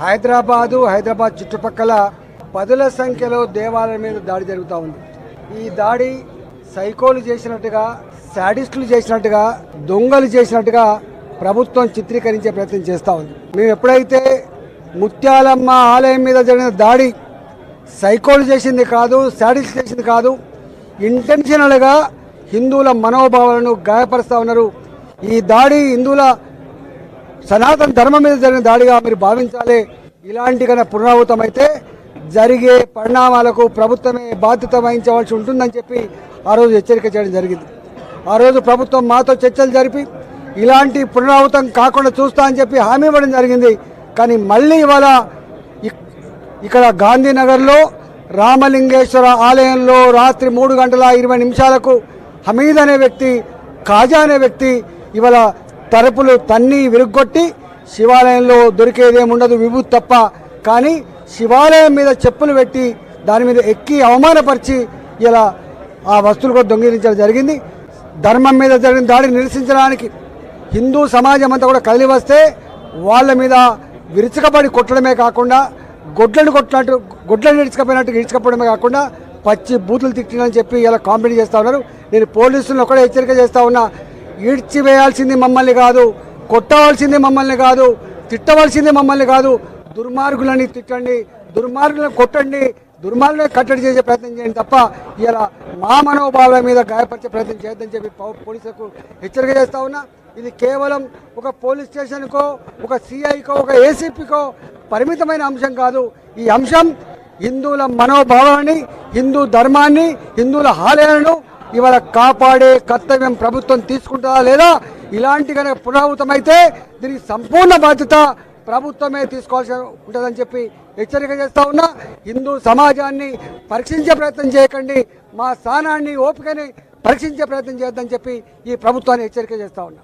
హైదరాబాద్ చుట్టుపక్కల పదుల సంఖ్యలో దేవాలయం మీద దాడి జరుగుతూ ఉంది. ఈ దాడి సైకోలు చేసినట్టుగా, శాడిస్టులు చేసినట్టుగా, దొంగలు చేసినట్టుగా ప్రభుత్వం చిత్రీకరించే ప్రయత్నం చేస్తూ ఉంది. మేము ఎప్పుడైతే ముత్యాలమ్మ ఆలయం మీద జరిగిన దాడి సైకోలు చేసింది కాదు, శాడిస్ట్ చేసింది కాదు, ఇంటెన్షనల్గా హిందువుల మనోభావాలను గాయపరుస్తూ ఉన్నారు. ఈ దాడి హిందువుల సనాతన ధర్మం మీద జరిగిన దాడిగా మీరు భావించాలి. ఇలాంటి కన్నా పునరావృతం అయితే జరిగే పరిణామాలకు ప్రభుత్వమే బాధ్యత వహించవలసి ఉంటుందని చెప్పి ఆ రోజు హెచ్చరిక చేయడం జరిగింది. ఆ రోజు ప్రభుత్వం మాతో చర్చలు జరిపి ఇలాంటి పునరావృతం కాకుండా చూస్తా అని చెప్పి హామీ ఇవ్వడం జరిగింది. కానీ మళ్ళీ ఇవాళ ఇక్కడ గాంధీనగర్లో రామలింగేశ్వర ఆలయంలో రాత్రి 3:20 హమీద్ అనే వ్యక్తి, ఖాజా అనే వ్యక్తి ఇవాళ తలుపులు తన్ని విరుగ్గొట్టి శివాలయంలో దొరికేదేముండదు విభూతి తప్ప, కానీ శివాలయం మీద చెప్పులు పెట్టి దాని మీద ఎక్కి అవమానపరిచి ఇలా ఆ వస్తువులు కూడా దొంగిలించడం జరిగింది. ధర్మం మీద జరిగిన దాడిని నిరసించడానికి హిందూ సమాజం అంతా కూడా కదిలి వస్తే వాళ్ళ మీద విరుచుకపడి కొట్టడమే కాకుండా గొడ్లను ఇడ్చుకపోవడమే కాకుండా పచ్చి బూతులు తిట్టినని చెప్పి ఇలా కాంప్లైంట్ చేస్తూ ఉన్నారు. నేను పోలీసులను ఒకటే హెచ్చరిక చేస్తూ ఉన్నా, ఈడ్చివేయాల్సింది మమ్మల్ని కాదు, కొట్టవలసింది మమ్మల్ని కాదు, తిట్టవలసింది మమ్మల్ని కాదు. దుర్మార్గులని తిట్టండి, దుర్మార్గులను కొట్టండి, దుర్మార్గులను కట్టడి చేసే ప్రయత్నం చేయండి తప్ప ఇలా మా మనోభావాల మీద గాయపరిచే ప్రయత్నం చేయొద్దని చెప్పి పోలీసులకు హెచ్చరిక చేస్తూ ఉన్నా. ఇది కేవలం ఒక పోలీస్ స్టేషన్కో, ఒక సిఐకో, ఒక ఏసీపీకో పరిమితమైన అంశం కాదు. ఈ అంశం హిందువుల మనోభావాన్ని, హిందూ ధర్మాన్ని, హిందువుల ఆలయాలను ఇవాళ కాపాడే కర్తవ్యం ప్రభుత్వం తీసుకుంటుందా లేదా, ఇలాంటి కనుక పునరావృతమైతే దీనికి సంపూర్ణ బాధ్యత ప్రభుత్వమే తీసుకోవాల్సి ఉంటుందని చెప్పి హెచ్చరిక చేస్తూ ఉన్నా. హిందూ సమాజాన్ని పరీక్షించే ప్రయత్నం చేయకండి, మా స్థానాన్ని ఓపికని పరీక్షించే ప్రయత్నం చేయొద్దని చెప్పి ఈ ప్రభుత్వాన్ని హెచ్చరిక చేస్తూ ఉన్నా.